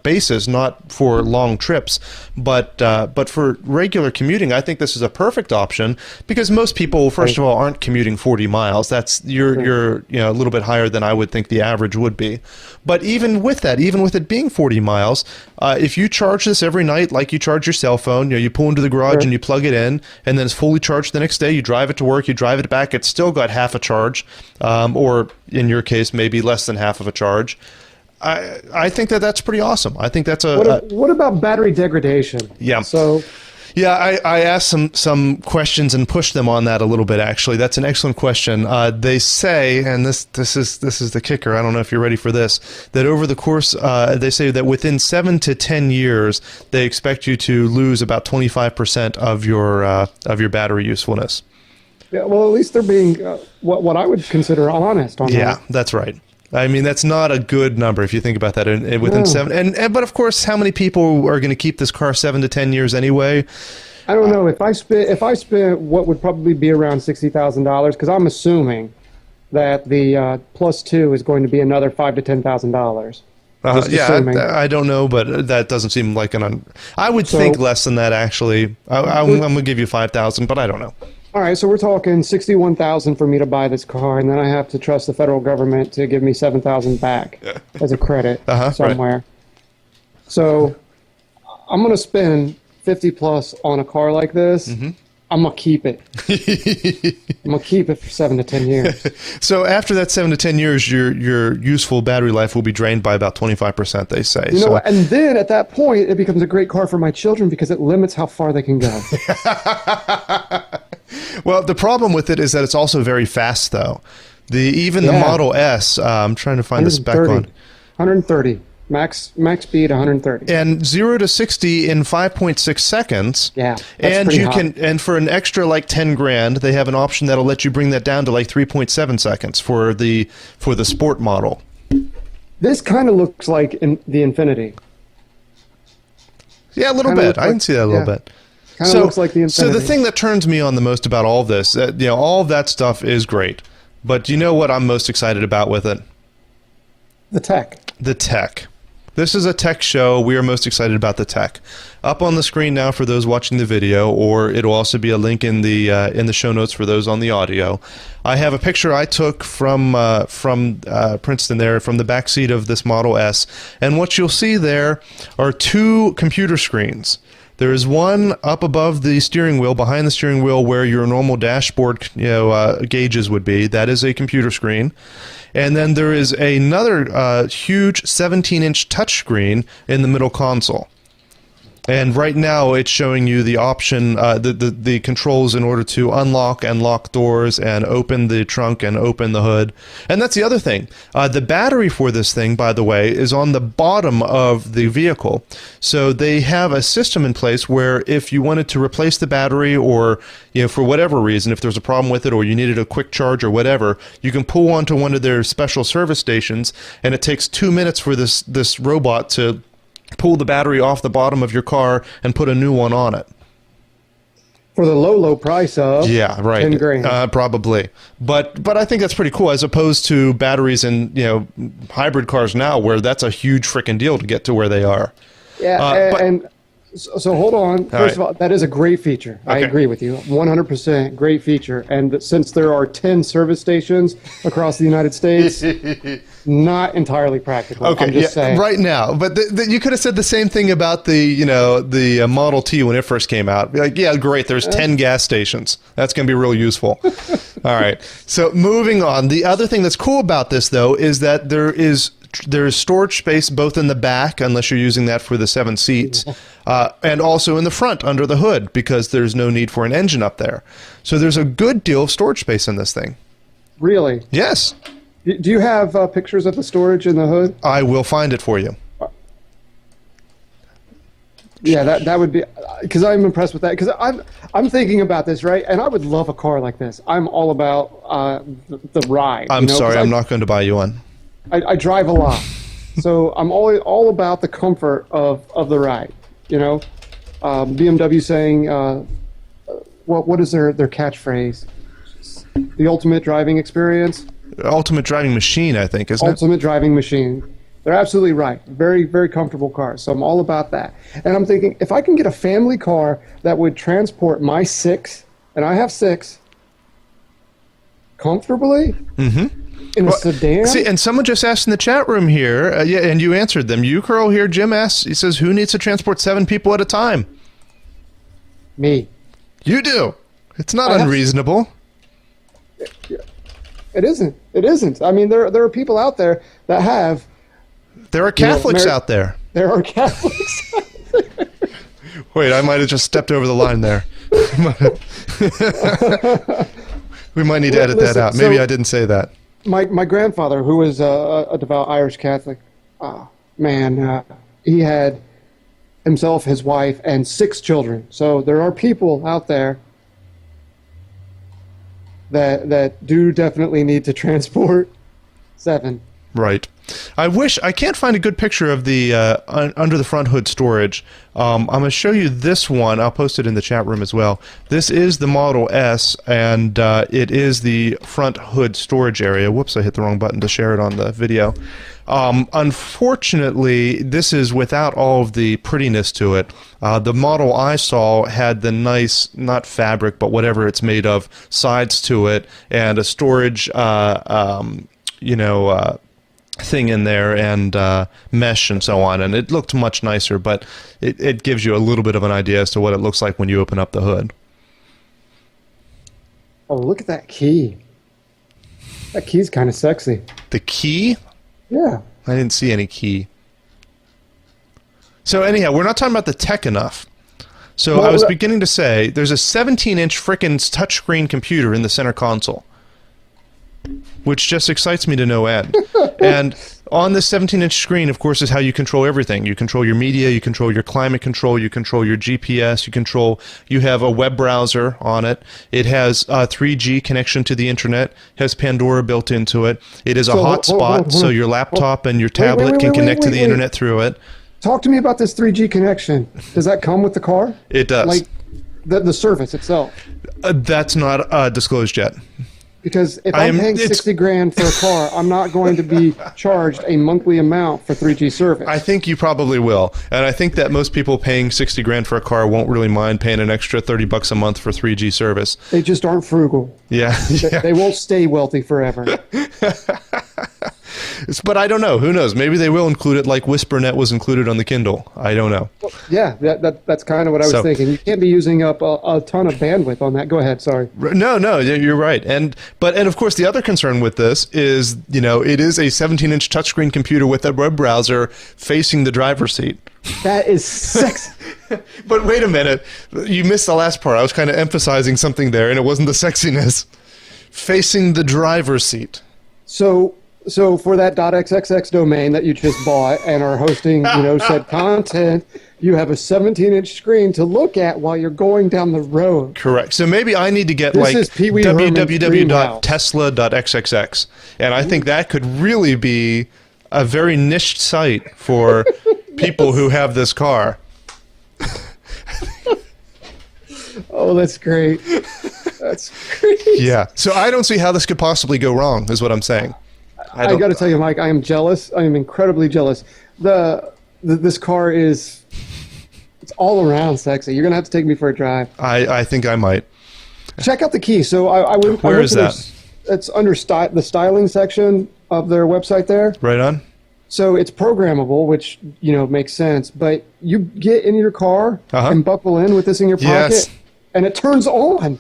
basis, not for long trips, but for regular commuting, I think this is a perfect option because most people, first of all, aren't commuting 40 miles. That's you're a little bit higher than I would think the average would be. But even with that, even with it being 40 miles, if you charge this every night like you charge your cell phone, you pull into the garage and you plug it in, and then it's fully charged the next day. You drive it to work, you drive it back. It's still got half a charge, or in your case, maybe less than half of a charge. I think that's pretty awesome. I think that's what about battery degradation? Yeah. So. Yeah, I asked some questions and pushed them on that a little bit. Actually, that's an excellent question. They say, and this is the kicker. I don't know if you're ready for this. That over the course, they say that within 7 to 10 years, they expect you to lose about 25% of your battery usefulness. Yeah, well, at least they're being what I would consider honest on that. Yeah, that's right. I mean, that's not a good number if you think about that. And within 7, but of course, how many people are going to keep this car 7 to 10 years anyway? I don't know. If I spent what would probably be around $60,000, because I'm assuming that the plus 2 is going to be another $5,000 to $10,000. Yeah, I don't know, but that doesn't seem like I would think less than that actually. I'm going to give you 5,000, but I don't know. All right, so we're talking $61,000 for me to buy this car, and then I have to trust the federal government to give me $7,000 back as a credit somewhere. Right. So I'm going to spend 50 plus on a car like this. Mm-hmm. I'm going to keep it. I'm going to keep it for 7 to 10 years. So after that 7 to 10 years, your useful battery life will be drained by about 25%, they say. You know what? And then at that point, it becomes a great car for my children because it limits how far they can go. Well, the problem with it is that it's also very fast, though. The Model S, I'm trying to find the spec on. 130. Max speed 130. And 0 to 60 in 5.6 seconds. Yeah. And and for an extra like 10 grand, they have an option that'll let you bring that down to like 3.7 seconds for the sport model. This kind of looks like the Infinity. Yeah, a little bit. I can see that a little bit. Kind of looks like the Infinity. So the thing that turns me on the most about all of this, all of that stuff is great. But do you know what I'm most excited about with it? The tech. The tech. This is a tech show. We are most excited about the tech. Up on the screen now for those watching the video, or it'll also be a link in the show notes for those on the audio. I have a picture I took from Princeton there, from the back seat of this Model S, and what you'll see there are 2 computer screens. There is one up above the steering wheel, behind the steering wheel, where your normal dashboard gauges would be. That is a computer screen. And then there is another huge 17-inch touchscreen in the middle console. And right now, it's showing you the option, the controls in order to unlock and lock doors and open the trunk and open the hood. And that's the other thing. The battery for this thing, by the way, is on the bottom of the vehicle. So they have a system in place where if you wanted to replace the battery, or for whatever reason, if there's a problem with it or you needed a quick charge or whatever, you can pull onto one of their special service stations, and it takes 2 minutes for this robot to pull the battery off the bottom of your car and put a new one on it. For the low price of 10 grand. Probably. But I think that's pretty cool, as opposed to batteries in hybrid cars now, where that's a huge freaking deal to get to where they are. Yeah, so hold on. First of all, that is a great feature. Okay. I agree with you. 100% great feature. And since there are 10 service stations across the United States, not entirely practical. Okay, I'm just saying. Right now. But you could have said the same thing about the Model T when it first came out. Be like, yeah, great, there's 10 gas stations. That's going to be real useful. All right. So moving on. The other thing that's cool about this, though, is that there's storage space both in the back, unless you're using that for the 7 seats, and also in the front under the hood, because there's no need for an engine up there. So there's a good deal of storage space in this thing. Really? Yes. Do you have pictures of the storage in the hood? I will find it for you. Yeah, that would be, because I'm impressed with that, because I'm thinking about this, right? And I would love a car like this. I'm all about the ride. I'm sorry, I'm not going to buy you one. I drive a lot, so I'm all about the comfort of the ride. BMW saying, what is their catchphrase? The ultimate driving experience? Ultimate driving machine, I think, isn't it? Ultimate driving machine. They're absolutely right. Very, very comfortable cars. So I'm all about that. And I'm thinking, if I can get a family car that would transport my 6, and I have 6, comfortably, in a sedan. See, and someone just asked in the chat room here, and you answered them. You, Curl, here, Jim asks, he says, who needs to transport 7 people at a time? Me. You do. It's not unreasonable. It isn't. It isn't. I mean, there are people out there that have... There are Catholics out there. There are Catholics out there. Wait, I might have just stepped over the line there. We might need to edit that out. Maybe I didn't say that. My grandfather, who was a devout Irish Catholic, he had himself, his wife, and 6 children. So there are people out there that do definitely need to transport 7. Right. I can't find a good picture of the under the front hood storage. I'm going to show you this one. I'll post it in the chat room as well. This is the Model S, and it is the front hood storage area. Whoops, I hit the wrong button to share it on the video. Unfortunately, this is without all of the prettiness to it. The model I saw had the nice, not fabric, but whatever it's made of, sides to it, and a storage, thing in there, and mesh and so on, and it looked much nicer, but it gives you a little bit of an idea as to what it looks like when you open up the hood. Oh, look at that key. That key's kind of sexy. The key? Yeah. I didn't see any key. So anyhow, we're not talking about the tech enough. So I was beginning to say, there's a 17-inch frickin' touchscreen computer in the center console, which just excites me to no end. And on this 17-inch screen, of course, is how you control everything. You control your media, you control your climate control, you control your GPS, you have a web browser on it. It has a 3G connection to the internet, has Pandora built into it. It is a hotspot, so your laptop and your tablet can connect to the internet through it. Talk to me about this 3G connection. Does that come with the car? It does. Like the service itself? That's not disclosed yet. Because if I'm paying 60 grand for a car, I'm not going to be charged a monthly amount for 3G service. I think you probably will. And I think that most people paying 60 grand for a car won't really mind paying an extra 30 bucks a month for 3G service. They just aren't frugal. Yeah. They won't stay wealthy forever. But I don't know. Who knows? Maybe they will include it like WhisperNet was included on the Kindle. I don't know. Well, yeah, that's kind of what I was thinking. You can't be using up a ton of bandwidth on that. Go ahead, sorry. No, you're right. And of course, the other concern with this is, it is a 17-inch touchscreen computer with a web browser facing the driver's seat. That is sexy. But wait a minute. You missed the last part. I was kind of emphasizing something there, and it wasn't the sexiness. Facing the driver's seat. So for that .xxx domain that you just bought and are hosting, said content, you have a 17-inch screen to look at while you're going down the road. Correct. So maybe I need to get This is Pee Wee Herman's www.tesla.xxx, and I think that could really be a very niche site for people who have this car. Oh, that's great. That's great. Yeah. So I don't see how this could possibly go wrong, is what I'm saying. I got to tell you, Mike, I am jealous. I am incredibly jealous. This car is, it's all around sexy. You're going to have to take me for a drive. I think I might. Check out the key. So Where is that? It's under the styling section of their website there. Right on. So it's programmable, which, makes sense. But you get in your car and buckle in with this in your pocket, and it turns on.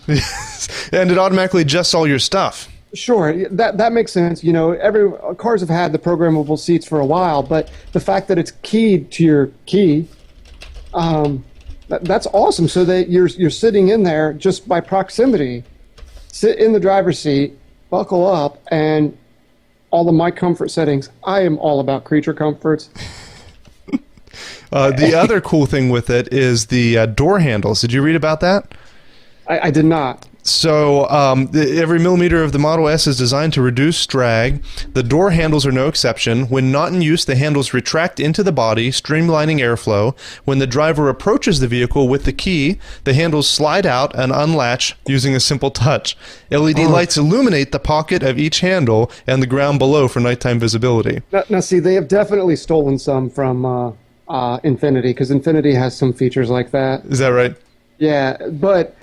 And it automatically adjusts all your stuff. Sure, that makes sense. Cars have had the programmable seats for a while, but the fact that it's keyed to your key, that's awesome. So that you're sitting in there just by proximity. Sit in the driver's seat, buckle up, and all of my comfort settings. I am all about creature comforts. The other cool thing with it is the door handles. Did you read about that? I did not. So every millimeter of the Model S is designed to reduce drag. The door handles are no exception. When not in use, the handles retract into the body, streamlining airflow. When the driver approaches the vehicle with the key, the handles slide out and unlatch using a simple touch. LED lights illuminate the pocket of each handle and the ground below for nighttime visibility. Now see, they have definitely stolen some from Infiniti, because Infiniti has some features like that. Is that right? Yeah, but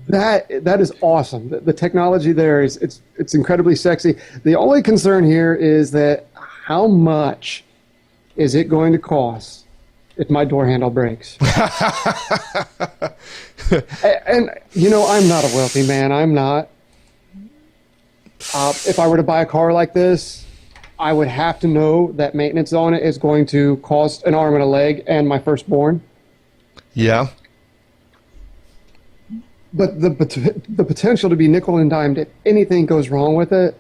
that is awesome. The technology there is it's incredibly sexy. The only concern here is that how much is it going to cost if my door handle breaks? and I'm not a wealthy man. I'm not. If I were to buy a car like this, I would have to know that maintenance on it is going to cost an arm and a leg and my firstborn. Yeah. But the potential to be nickel and dimed if anything goes wrong with it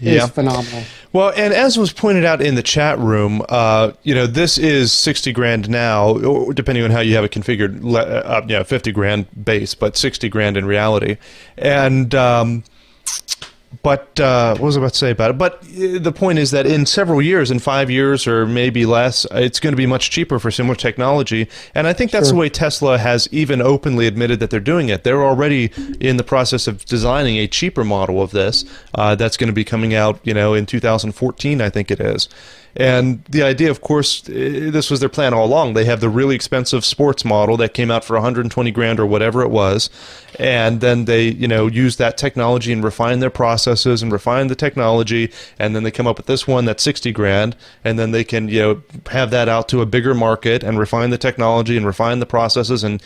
is phenomenal. Well, and as was pointed out in the chat room, this is 60 grand now, or depending on how you have it configured. 50 grand base, but 60 grand in reality. And what was I about to say about it? But the point is that in several years, in 5 years or maybe less, it's going to be much cheaper for similar technology. And I think that's the way Tesla has even openly admitted that they're doing it. They're already in the process of designing a cheaper model of this that's going to be coming out, in 2014, I think it is. And the idea, of course, this was their plan all along. They have the really expensive sports model that came out for 120 grand or whatever it was. And then they, use that technology and refine their processes and refine the technology. And then they come up with this one that's 60 grand. And then they can, have that out to a bigger market and refine the technology and refine the processes and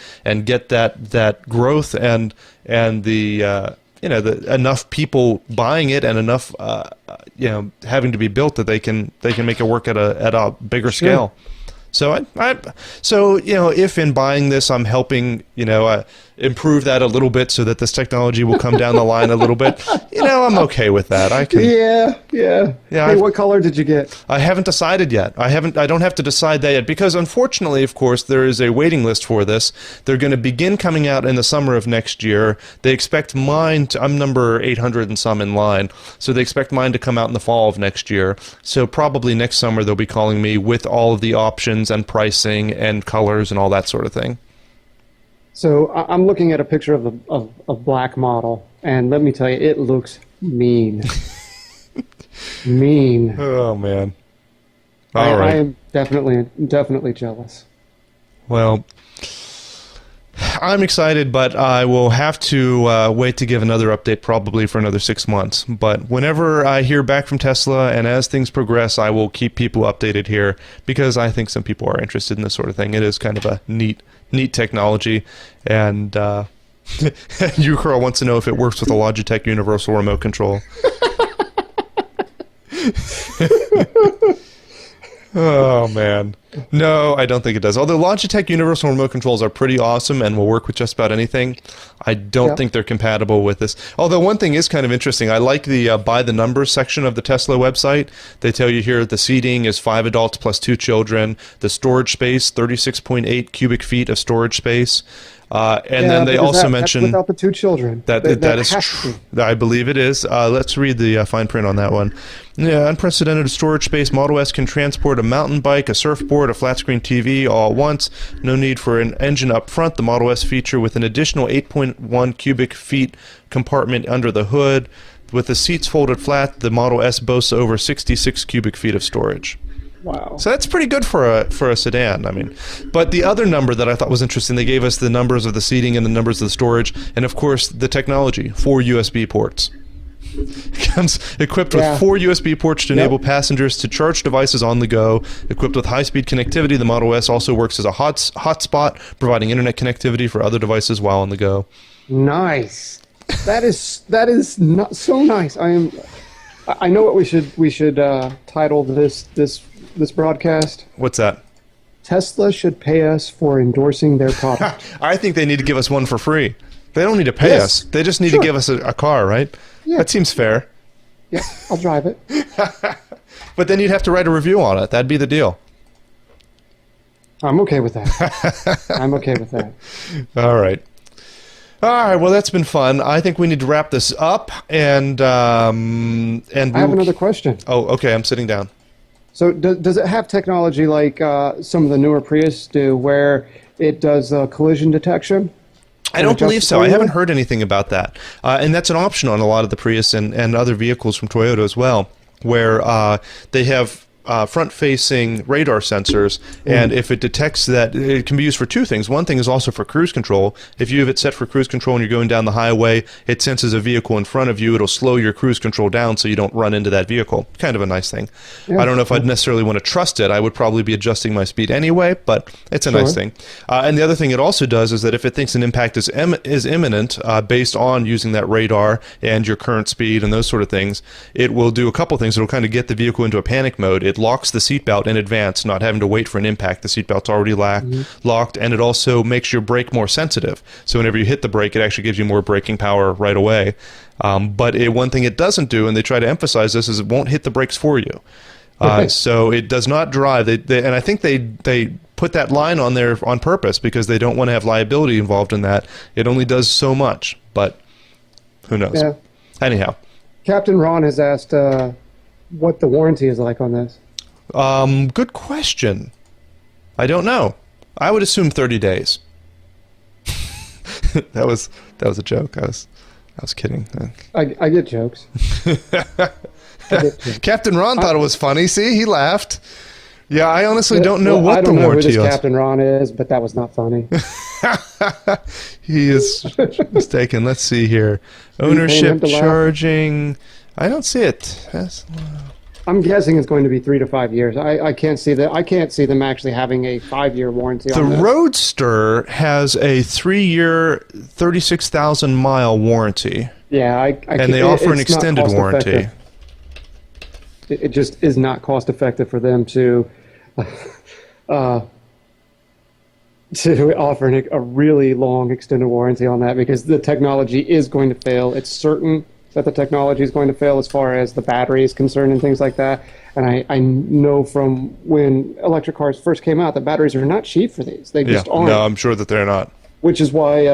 get that growth and the, enough people buying it and enough, having to be built that they can make it work at a bigger scale. So if in buying this I'm helping, improve that a little bit so that this technology will come down the line a little bit, I'm okay with that. I can. Yeah. Hey, what color did you get? I haven't decided yet. I don't have to decide that yet because unfortunately, of course, there is a waiting list for this. They're going to begin coming out in the summer of next year. They expect mine I'm number 800 and some in line. So they expect mine to come out in the fall of next year. So probably next summer they'll be calling me with all of the options and pricing and colors and all that sort of thing. So I'm looking at a picture of black model, and let me tell you, it looks mean. Mean. Oh man! All right. I am definitely jealous. Well, I'm excited, but I will have to wait to give another update probably for another 6 months. But whenever I hear back from Tesla and as things progress, I will keep people updated here because I think some people are interested in this sort of thing. It is kind of a neat technology. And Ukral wants to know if it works with a Logitech universal remote control. Oh, man. No, I don't think it does. Although Logitech universal remote controls are pretty awesome and will work with just about anything, I don't think they're compatible with this. Although one thing is kind of interesting. I like the by the numbers section of the Tesla website. They tell you here the seating is 5 adults plus 2 children. The storage space, 36.8 cubic feet of storage space. And then they also mention without the 2 children. That is true. I believe it is. Let's read the fine print on that one. Yeah, unprecedented storage space. Model S can transport a mountain bike, a surfboard, a flat screen TV all at once. No need for an engine up front. The Model S feature with an additional 8.1 cubic feet compartment under the hood. With the seats folded flat, the Model S boasts over 66 cubic feet of storage. Wow. So that's pretty good for a sedan. I mean, but the other number that I thought was interesting, they gave us the numbers of the seating and the numbers of the storage, and of course the technology, 4 USB ports. It comes equipped with 4 USB ports to enable passengers to charge devices on the go. Equipped with high-speed connectivity, the Model S also works as a hotspot, providing internet connectivity for other devices while on the go. Nice. That is not so nice. I know what we should title this broadcast. What's that? Tesla should pay us for endorsing their product. I think they need to give us one for free. They don't need to pay us. They just need to give us a car, right? Yeah. That seems fair. Yeah, I'll drive it. But then you'd have to write a review on it. That'd be the deal. I'm okay with that. I'm okay with that. All right. All right. Well, that's been fun. I think we need to wrap this up, and I have another question. Oh, okay. I'm sitting down. So does it have technology like some of the newer Prius do, where it does collision detection? I don't believe so. I haven't heard anything about that. And that's an option on a lot of the Prius and other vehicles from Toyota as well, where they have front-facing radar sensors, and if it detects that, it can be used for 2 things. One thing is also for cruise control. If you have it set for cruise control and you're going down the highway, it senses a vehicle in front of you. It'll slow your cruise control down so you don't run into that vehicle. Kind of a nice thing. Yeah. I don't know if I'd necessarily want to trust it. I would probably be adjusting my speed anyway, but it's a nice thing. And the other thing it also does is that if it thinks an impact is imminent, based on using that radar and your current speed and those sort of things, it will do a couple things. It'll kind of get the vehicle into a panic mode. It locks the seatbelt in advance, not having to wait for an impact. The seatbelt's already locked, and it also makes your brake more sensitive. So whenever you hit the brake, it actually gives you more braking power right away. But one thing it doesn't do, and they try to emphasize this, is it won't hit the brakes for you. So it does not drive. And I think they put that line on there on purpose because they don't want to have liability involved in that. It only does so much, but who knows? Yeah. Anyhow. Captain Ron has asked what the warranty is like on this. Good question. I don't know. I would assume 30 days. that was a joke. I was kidding. I get jokes. Captain Ron thought it was funny. See, he laughed. Yeah, I honestly don't know what the warranty is. I don't know who this Captain Ron is, but that was not funny. He is mistaken. Let's see here. Ownership, charging. I don't see it. I'm guessing it's going to be 3 to 5 years. I can't see that. I can't see them actually having a 5-year warranty on this. The Roadster has a 3-year, 36,000-mile warranty. Yeah, and they offer an extended warranty. It just is not cost effective for them to offer a really long extended warranty on that, because the technology is going to fail. It's certain that the technology is going to fail as far as the battery is concerned and things like that. And I know from when electric cars first came out that batteries are not cheap for these. They just aren't. No, I'm sure that they're not. Which is why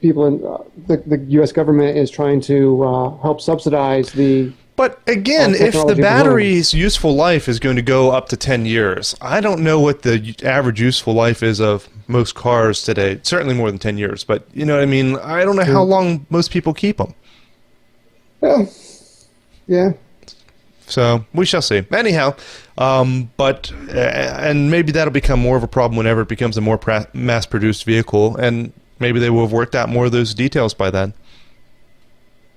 people in the U.S. government is trying to help subsidize the. But again, if the battery's useful life is going to go up to 10 years, I don't know what the average useful life is of most cars today. Certainly more than 10 years, but you know what I mean? I don't know how long most people keep them. Yeah. So we shall see. Anyhow, but maybe that'll become more of a problem whenever it becomes a more mass-produced vehicle, and maybe they will have worked out more of those details by then.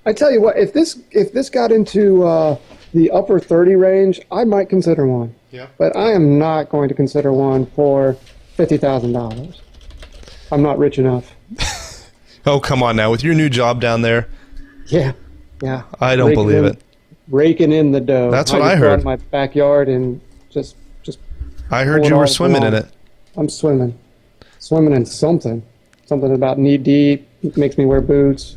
I tell you what, if this got into the upper 30 range, I might consider one. Yeah. But I am not going to consider one for $50,000. I'm not rich enough. Oh, come on now. With your new job down there. Yeah. I don't believe it. Raking in the dough. That's what I heard. Go out in my backyard and just I heard pull you all were swimming in along. it. I'm swimming in something. Something about knee deep makes me wear boots.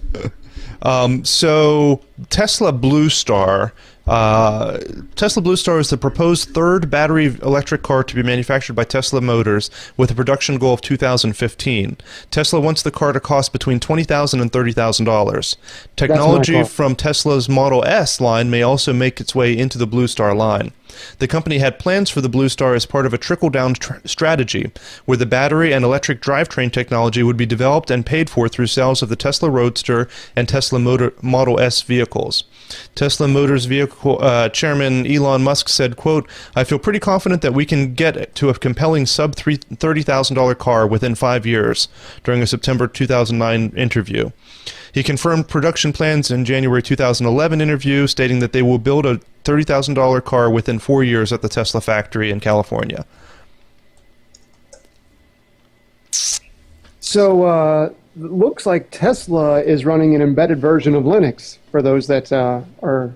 So Tesla Blue Star. Tesla Blue Star is the proposed third battery electric car to be manufactured by Tesla Motors with a production goal of 2015. Tesla wants the car to cost between $20,000 and $30,000. Technology car. from Tesla's Model S line may also make its way into the Blue Star line. The company had plans for the Blue Star as part of a trickle-down strategy, where the battery and electric drivetrain technology would be developed and paid for through sales of the Tesla Roadster and Tesla Model S vehicles. Tesla Motors vehicle chairman Elon Musk said, quote, "I feel pretty confident that we can get to a compelling sub-$30,000 car within 5 years," during a September 2009 interview. He confirmed production plans in January 2011 interview, stating that they will build a $30,000 car within 4 years at the Tesla factory in California. So looks like Tesla is running an embedded version of Linux for those that are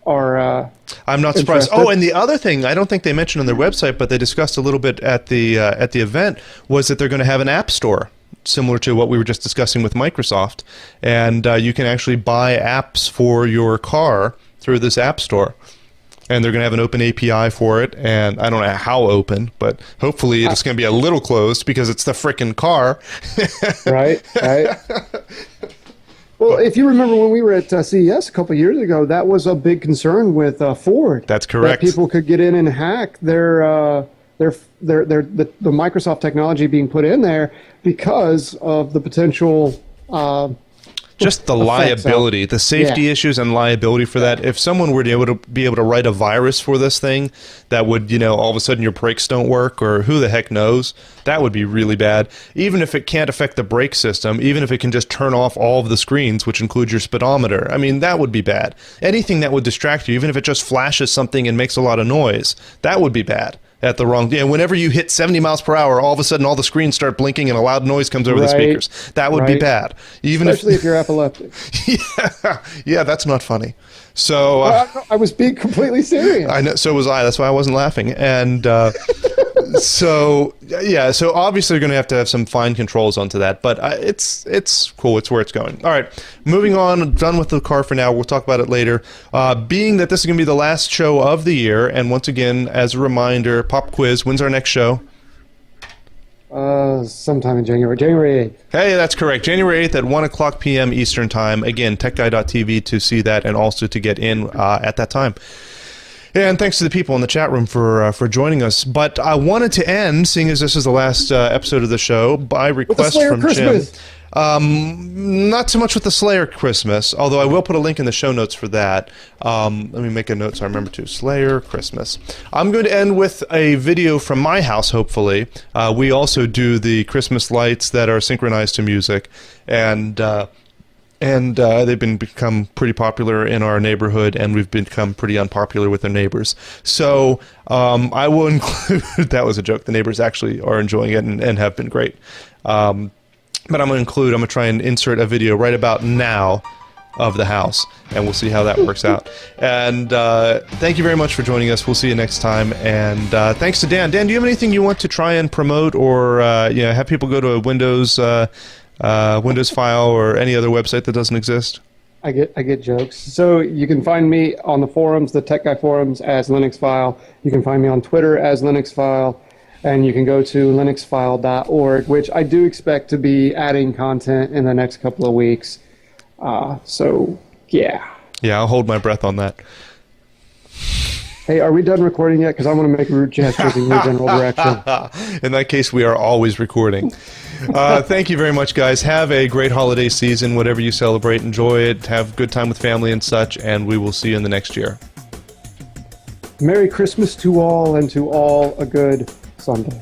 I'm not surprised. Oh, and the other thing I don't think they mentioned on their website, but they discussed a little bit at the event, was that they're going to have an app store similar to what we were just discussing with Microsoft, and you can actually buy apps for your car through this app store. And they're going to have an open API for it, and I don't know how open, but hopefully it's going to be a little closed because it's the frickin' car. Right. Well, if you remember when we were at CES a couple of years ago, that was a big concern with Ford. That's correct. That people could get in and hack the Microsoft technology being put in there because of the potential. Just the liability, the safety issues and liability for that. If someone were to be able to write a virus for this thing that would, all of a sudden your brakes don't work, or who the heck knows, that would be really bad. Even if it can't affect the brake system, even if it can just turn off all of the screens, which includes your speedometer, I mean, that would be bad. Anything that would distract you, even if it just flashes something and makes a lot of noise, that would be bad. At the wrong, whenever you hit 70 miles per hour, all of a sudden all the screens start blinking and a loud noise comes over the speakers. That would be bad. Especially if you're epileptic. Yeah, that's not funny. So I was being completely serious. I know, so was I. That's why I wasn't laughing. And so obviously you're going to have some fine controls onto that, but it's cool. It's where it's going. All right, moving on. Done with the car for now. We'll talk about it later. Being that this is going to be the last show of the year, and once again, as a reminder, pop quiz. When's our next show? Sometime in January 8th. Hey, that's correct. January 8th at 1 o'clock p.m. Eastern Time. Again, techguy.tv to see that and also to get in at that time. And thanks to the people in the chat room for joining us. But I wanted to end, seeing as this is the last episode of the show, by request from Christmas. Jim. Not so much with the Slayer Christmas, although I will put a link in the show notes for that. Let me make a note so I remember to. Slayer Christmas. I'm going to end with a video from my house, hopefully. We also do the Christmas lights that are synchronized to music, and they've become pretty popular in our neighborhood, and we've become pretty unpopular with our neighbors. So I will include, that was a joke, the neighbors actually are enjoying it and have been great. But I'm going to try and insert a video right about now of the house, and we'll see how that works out. And thank you very much for joining us. We'll see you next time. And thanks to Dan. Dan, do you have anything you want to try and promote, or have people go to a Windows file or any other website that doesn't exist? I get jokes. So you can find me on the forums, the Tech Guy forums, as Linux File. You can find me on Twitter as Linux File. And you can go to linuxfile.org, which I do expect to be adding content in the next couple of weeks. Yeah, I'll hold my breath on that. Hey, are we done recording yet? Because I want to make root gestures in your general direction. In that case, we are always recording. Thank you very much, guys. Have a great holiday season. Whatever you celebrate, enjoy it. Have a good time with family and such, and we will see you in the next year. Merry Christmas to all, and to all a good Sunday.